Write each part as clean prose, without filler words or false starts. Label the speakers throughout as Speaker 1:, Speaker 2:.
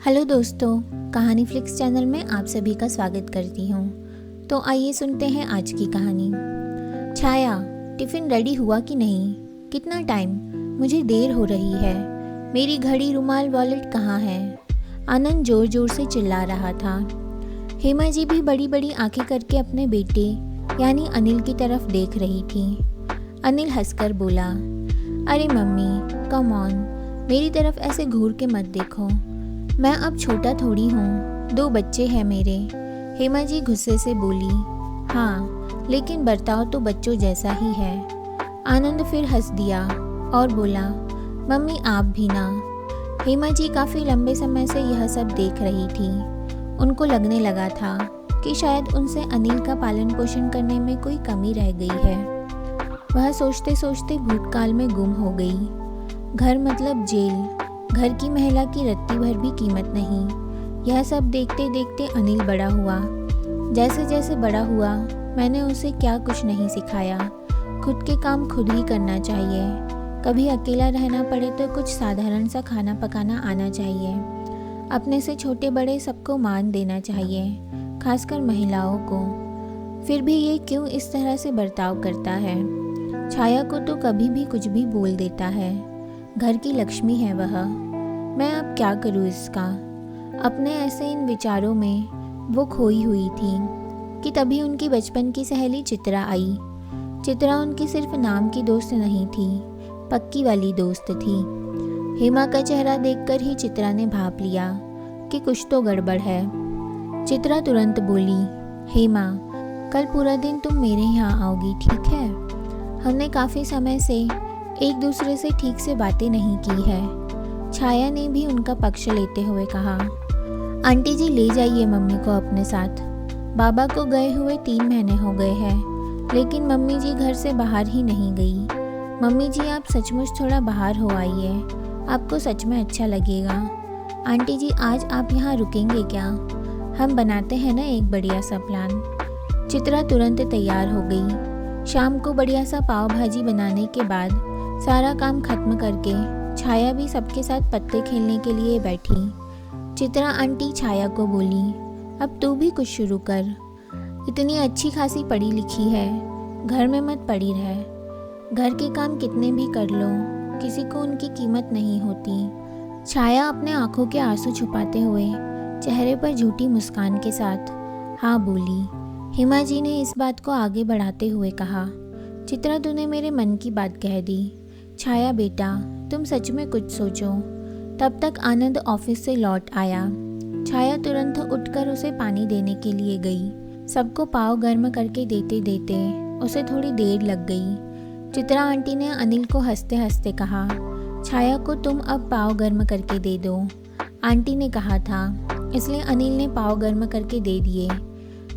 Speaker 1: Hello दोस्तों, कहानी flix channel में आप सभी का स्वागत करती हूँ। तो आइए सुनते हैं आज की कहानी। छाया, टिफ़िन रेडी हुआ कि नहीं? कितना टाइम? मुझे देर हो रही है। मेरी घड़ी, रुमाल, वॉलेट कहाँ है? आनंद ज़ोर ज़ोर से चिल्ला रहा था। हेमा जी भी बड़ी बड़ी आंखें करके अपने बेटे यानी अनिल की तरफ देख रही थी। अनिल हंसकर बोला, अरे मम्मी, कम ऑन, मेरी तरफ ऐसे घूर के मत देखो। मैं अब छोटा थोड़ी हूँ, 2 बच्चे हैं मेरे। हेमा जी गुस्से से बोली। हाँ, लेकिन बर्ताव तो बच्चों जैसा ही है। आनंद फिर हंस दिया और बोला, मम्मी आप भी ना। हेमा जी काफ़ी लंबे समय से यह सब देख रही थी। उनको लगने लगा था कि शायद उनसे अनिल का पालन पोषण करने में कोई कमी रह गई है। वह सोचते सोचते भूतकाल में गुम हो गई। घर मतलब जेल, घर की महिला की रत्ती भर भी कीमत नहीं। यह सब देखते देखते अनिल बड़ा हुआ। जैसे जैसे बड़ा हुआ, मैंने उसे क्या कुछ नहीं सिखाया। खुद के काम खुद ही करना चाहिए। कभी अकेला रहना पड़े तो कुछ साधारण सा खाना पकाना आना चाहिए। अपने से छोटे बड़े सबको मान देना चाहिए, खासकर महिलाओं को। फिर भी ये क्यों इस तरह से बर्ताव करता है? छाया को तो कभी भी कुछ भी बोल देता है। घर की लक्ष्मी है वह। मैं अब क्या करूँ इसका? अपने ऐसे इन विचारों में वो खोई हुई थी कि तभी उनकी बचपन की सहेली चित्रा आई। चित्रा उनकी सिर्फ नाम की दोस्त नहीं थी, पक्की वाली दोस्त थी। हेमा का चेहरा देखकर ही चित्रा ने भाप लिया कि कुछ तो गड़बड़ है। चित्रा तुरंत बोली, हेमा, कल पूरा दिन तुम मेरे यहाँ आओगी, ठीक है? हमने काफ़ी समय से एक दूसरे से ठीक से बातें नहीं की है। छाया ने भी उनका पक्ष लेते हुए कहा, आंटी जी ले जाइए मम्मी को अपने साथ। बाबा को गए हुए 3 महीने हो गए हैं, लेकिन मम्मी जी घर से बाहर ही नहीं गई। मम्मी जी आप सचमुच थोड़ा बाहर हो आइए, आपको सच में अच्छा लगेगा। आंटी जी आज आप यहाँ रुकेंगे क्या? हम बनाते हैं ना एक बढ़िया सा प्लान। चित्रा तुरंत तैयार हो गई। शाम को बढ़िया सा पाव भाजी बनाने के बाद सारा काम खत्म करके छाया भी सबके साथ पत्ते खेलने के लिए बैठी। चित्रा आंटी छाया को बोली, अब तू भी कुछ शुरू कर। इतनी अच्छी खासी पढ़ी लिखी है, घर में मत पड़ी रह। घर के काम कितने भी कर लो, किसी को उनकी कीमत नहीं होती। छाया अपने आंखों के आंसू छुपाते हुए चेहरे पर झूठी मुस्कान के साथ हाँ बोली। हेमा जी ने इस बात को आगे बढ़ाते हुए कहा, चित्रा तूने मेरे मन की बात कह दी। छाया बेटा, तुम सच में कुछ सोचो। तब तक आनंद ऑफिस से लौट आया। छाया तुरंत उठकर उसे पानी देने के लिए गई। सबको पाव गर्म करके देते देते उसे थोड़ी देर लग गई। चित्रा आंटी ने अनिल को हंसते हंसते कहा, छाया को तुम अब पाव गर्म करके दे दो। आंटी ने कहा था, इसलिए अनिल ने पाव गर्म करके दे दिए।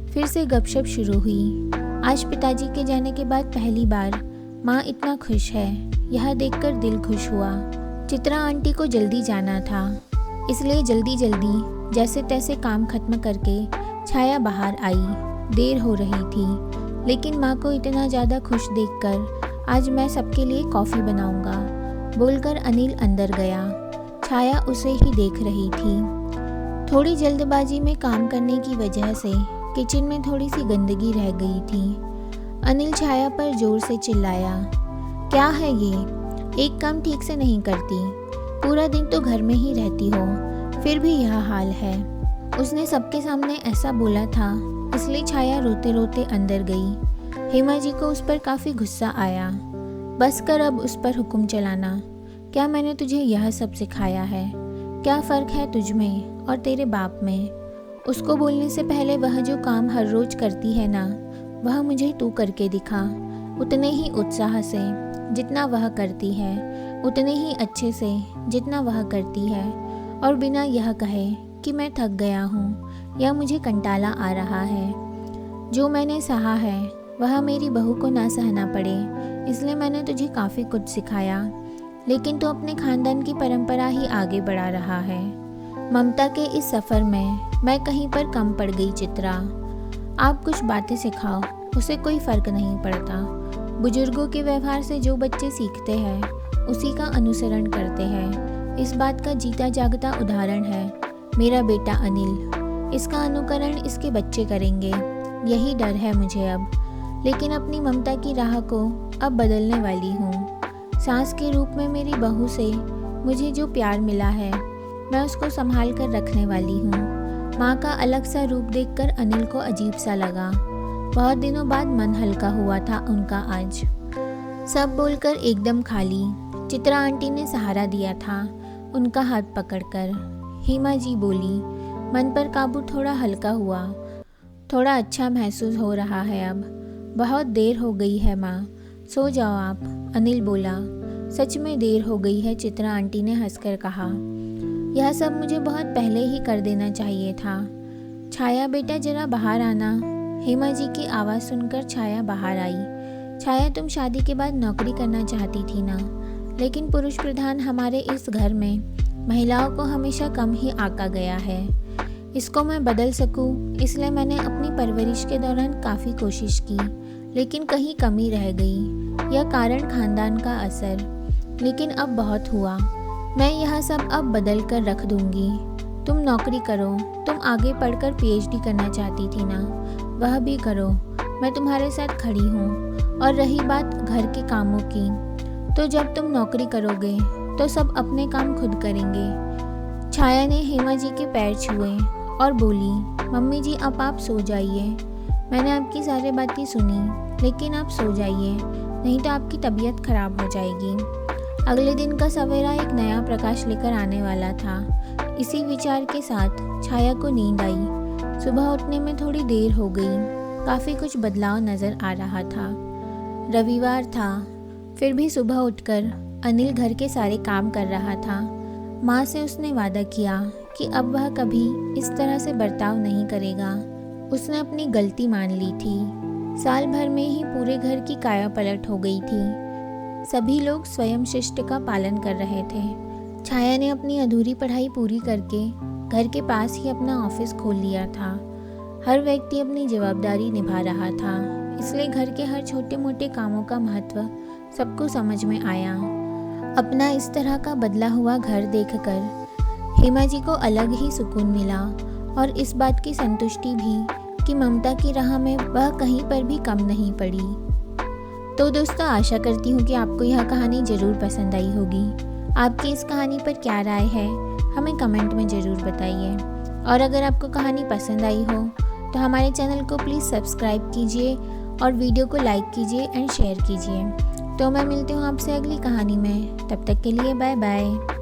Speaker 1: फिर से गपशप शुरू हुई। आज पिताजी के जाने के बाद पहली बार माँ इतना खुश है, यह देखकर दिल खुश हुआ। चित्रा आंटी को जल्दी जाना था, इसलिए जल्दी जल्दी जैसे तैसे काम खत्म करके छाया बाहर आई। देर हो रही थी, लेकिन माँ को इतना ज़्यादा खुश देखकर आज मैं सबके लिए कॉफ़ी बनाऊंगा बोलकर अनिल अंदर गया। छाया उसे ही देख रही थी। थोड़ी जल्दबाजी में काम करने की वजह से किचन में थोड़ी सी गंदगी रह गई थी। अनिल छाया पर जोर से चिल्लाया, क्या है ये? एक काम ठीक से नहीं करती, पूरा दिन तो घर में ही रहती हो, फिर भी यह हाल है। उसने सबके सामने ऐसा बोला था, इसलिए छाया रोते रोते अंदर गई। हेमा जी को उस पर काफ़ी गुस्सा आया। बस कर अब उस पर हुक्म चलाना। क्या मैंने तुझे यह सब सिखाया है? क्या फ़र्क है तुझ में और तेरे बाप में? उसको बोलने से पहले वह जो काम हर रोज करती है ना, वह मुझे तू करके दिखा। उतने ही उत्साह से जितना वह करती है, उतने ही अच्छे से जितना वह करती है, और बिना यह कहे कि मैं थक गया हूँ या मुझे कंटाला आ रहा है। जो मैंने सहा है वह मेरी बहू को ना सहना पड़े, इसलिए मैंने तुझे काफ़ी कुछ सिखाया, लेकिन तू अपने खानदान की परंपरा ही आगे बढ़ा रहा है। ममता के इस सफ़र में मैं कहीं पर कम पड़ गई। चित्रा, आप कुछ बातें सिखाओ, उसे कोई फ़र्क नहीं पड़ता। बुजुर्गों के व्यवहार से जो बच्चे सीखते हैं उसी का अनुसरण करते हैं। इस बात का जीता जागता उदाहरण है मेरा बेटा अनिल, इसका अनुकरण इसके बच्चे करेंगे, यही डर है मुझे अब। लेकिन अपनी ममता की राह को अब बदलने वाली हूँ। सास के रूप में मेरी बहू से मुझे जो प्यार मिला है, मैं उसको संभाल कर रखने वाली हूँ। माँ का अलग सा रूप देखकर अनिल को अजीब सा लगा। बहुत दिनों बाद मन हल्का हुआ था उनका आज। सब बोलकर एकदम खाली। चित्रा आंटी ने सहारा दिया था उनका हाथ पकड़कर। हेमा जी बोली, मन पर काबू थोड़ा हल्का हुआ, थोड़ा अच्छा महसूस हो रहा है अब। बहुत देर हो गई है माँ, सो जाओ आप, अनिल बोला। सच में देर हो गई है, चित्रा आंटी ने हंसकर कहा। यह सब मुझे बहुत पहले ही कर देना चाहिए था। छाया बेटा जरा बाहर आना। हेमा जी की आवाज़ सुनकर छाया बाहर आई। छाया, तुम शादी के बाद नौकरी करना चाहती थी ना, लेकिन पुरुष प्रधान हमारे इस घर में महिलाओं को हमेशा कम ही आका गया है। इसको मैं बदल सकूं, इसलिए मैंने अपनी परवरिश के दौरान काफ़ी कोशिश की, लेकिन कहीं कमी रह गई। यह कारण खानदान का असर, लेकिन अब बहुत हुआ। मैं यह सब अब बदल कर रख दूंगी। तुम नौकरी करो, तुम आगे पढ़कर पीएचडी करना चाहती थी ना, वह भी करो, मैं तुम्हारे साथ खड़ी हूँ। और रही बात घर के कामों की, तो जब तुम नौकरी करोगे तो सब अपने काम खुद करेंगे। छाया ने हेमा जी के पैर छुए और बोली, मम्मी जी अब आप सो जाइए। मैंने आपकी सारी बातें सुनी, लेकिन आप सो जाइए, नहीं तो आपकी तबीयत खराब हो जाएगी। अगले दिन का सवेरा एक नया प्रकाश लेकर आने वाला था। इसी विचार के साथ छाया को नींद आई। सुबह उठने में थोड़ी देर हो गई। काफ़ी कुछ बदलाव नज़र आ रहा था। रविवार था, फिर भी सुबह उठकर अनिल घर के सारे काम कर रहा था। माँ से उसने वादा किया कि अब वह कभी इस तरह से बर्ताव नहीं करेगा। उसने अपनी गलती मान ली थी। साल भर में ही पूरे घर की काया पलट हो गई थी। सभी लोग स्वयं शिष्ट का पालन कर रहे थे। छाया ने अपनी अधूरी पढ़ाई पूरी करके घर के पास ही अपना ऑफिस खोल लिया था। हर व्यक्ति अपनी जवाबदारी निभा रहा था, इसलिए घर के हर छोटे मोटे कामों का महत्व सबको समझ में आया। अपना इस तरह का बदला हुआ घर देखकर हेमा जी को अलग ही सुकून मिला और इस बात की संतुष्टि भी कि ममता की राह में वह कहीं पर भी कम नहीं पड़ी। तो दोस्तों, आशा करती हूँ कि आपको यह कहानी ज़रूर पसंद आई होगी। आपकी इस कहानी पर क्या राय है, हमें कमेंट में ज़रूर बताइए। और अगर आपको कहानी पसंद आई हो तो हमारे चैनल को प्लीज़ सब्सक्राइब कीजिए और वीडियो को लाइक कीजिए एंड शेयर कीजिए। तो मैं मिलती हूँ आपसे अगली कहानी में। तब तक के लिए बाय बाय।